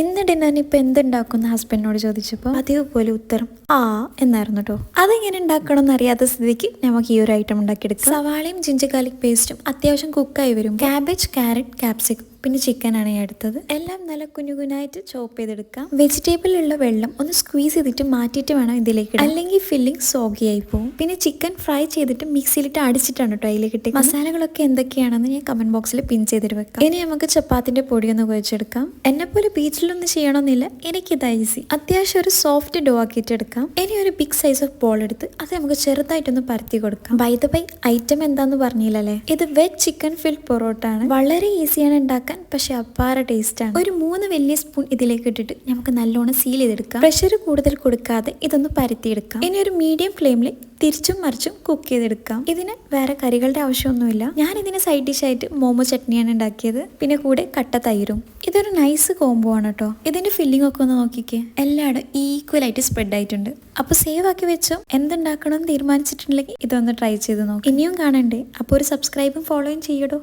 ഇന്ന് ഡിന്നറിന് ഇപ്പൊ എന്തുണ്ടാക്കുന്ന ഹസ്ബൻഡിനോട് ചോദിച്ചപ്പോൾ പതിവ് പോലെ ഉത്തരം എന്നായിരുന്നു കേട്ടോ. അതെങ്ങനെ ഉണ്ടാക്കണം എന്ന് അറിയാത്ത സ്ഥിതിക്ക് നമുക്ക് ഈ ഒരു ഐറ്റം ഉണ്ടാക്കിയെടുക്കാം. സവാളയും ജിഞ്ചർ ഗാർലിക് പേസ്റ്റും അത്യാവശ്യം കുക്കായി വരും. ക്യാബേജ്, ക്യാരറ്റ്, ക്യാപ്സിക്കം പിന്നെ ചിക്കനാണ് ഞാൻ എടുത്തത്. എല്ലാം നല്ല കുഞ്ഞുകുഞ്ഞായിട്ട് ചോപ്പ് ചെയ്തെടുക്കാം. വെജിറ്റബിളിലുള്ള വെള്ളം ഒന്ന് സ്ക്വീസ് ചെയ്തിട്ട് മാറ്റിയിട്ട് വേണം ഇതിലേക്ക് ഇടാൻ, അല്ലെങ്കിൽ ഫില്ലിംഗ് സോഗിയായി പോകും. പിന്നെ ചിക്കൻ ഫ്രൈ ചെയ്തിട്ട് മിക്സിയിലിട്ട് അടിച്ചിട്ടാണ് കേട്ടോ അതിലേക്ക് ഇട്ട്. മസാലകളൊക്കെ എന്തൊക്കെയാണെന്ന് ഞാൻ കമന്റ് ബോക്സിൽ പിൻ ചെയ്തിട്ട് വെക്കാം. ഇനി നമുക്ക് ചപ്പാത്തിന്റെ പൊടി ഒന്ന് കുഴച്ചെടുക്കാം. എന്നെ പോലെ ബീച്ചിലൊന്നും ചെയ്യണമെന്നില്ല, എനിക്കിത് ഈസി. അത്യാവശ്യം ഒരു സോഫ്റ്റ് ഡോ ആക്കിയിട്ട് എടുക്കാം. ഇനി ഒരു ബിഗ് സൈസ് ഓഫ് ബോൾ എടുത്ത് അത് നമുക്ക് ചെറുതായിട്ടൊന്ന് പരത്തി കൊടുക്കാം. ബൈ ദ ബൈ ഐറ്റം എന്താന്ന് പറഞ്ഞില്ലല്ലേ, ഇത് വെജ് ചിക്കൻ ഫിൽഡ് പൊറോട്ട ആണ്. വളരെ ഈസിയാണ് ഉണ്ടാക്കാൻ, പക്ഷെ അപ്പാര ടേസ്റ്റ് ആണ്. ഒരു 3 വലിയ സ്പൂൺ ഇതിലേക്ക് ഇട്ടിട്ട് നമുക്ക് നല്ലോണം സീൽ ചെയ്തെടുക്കാം. പ്രഷർ കൂടുതൽ കൊടുക്കാതെ ഇതൊന്ന് പരത്തിയെടുക്കാം. ഇനി ഒരു മീഡിയം ഫ്ലെയിമിൽ തിരിച്ചും മറിച്ചും കുക്ക് ചെയ്തെടുക്കാം. ഇതിന് വേറെ കറികളുടെ ആവശ്യമൊന്നുമില്ല. ഞാൻ ഇതിന് സൈഡ് ഡിഷ് ആയിട്ട് മോമോ ചട്നിയാണ് ഉണ്ടാക്കിയത്, പിന്നെ കൂടെ കട്ട തൈരും. ഇതൊരു നൈസ് കോംബോ ആണ് കേട്ടോ. ഇതിന്റെ ഫില്ലിംഗ് ഒക്കെ ഒന്ന് നോക്കിക്കേ, എല്ലായിടും ഈക്വൽ ആയിട്ട് സ്പ്രെഡ് ആയിട്ടുണ്ട്. അപ്പൊ സേവ് ആക്കി വെച്ചോ. എന്തുണ്ടാക്കണം എന്ന് തീരുമാനിച്ചിട്ടുണ്ടെങ്കിൽ ഇതൊന്ന് ട്രൈ ചെയ്ത് നോക്കാം. ഇനിയും കാണണ്ടേ? അപ്പോൾ ഒരു സബ്സ്ക്രൈബും ഫോളോയും ചെയ്യടോ.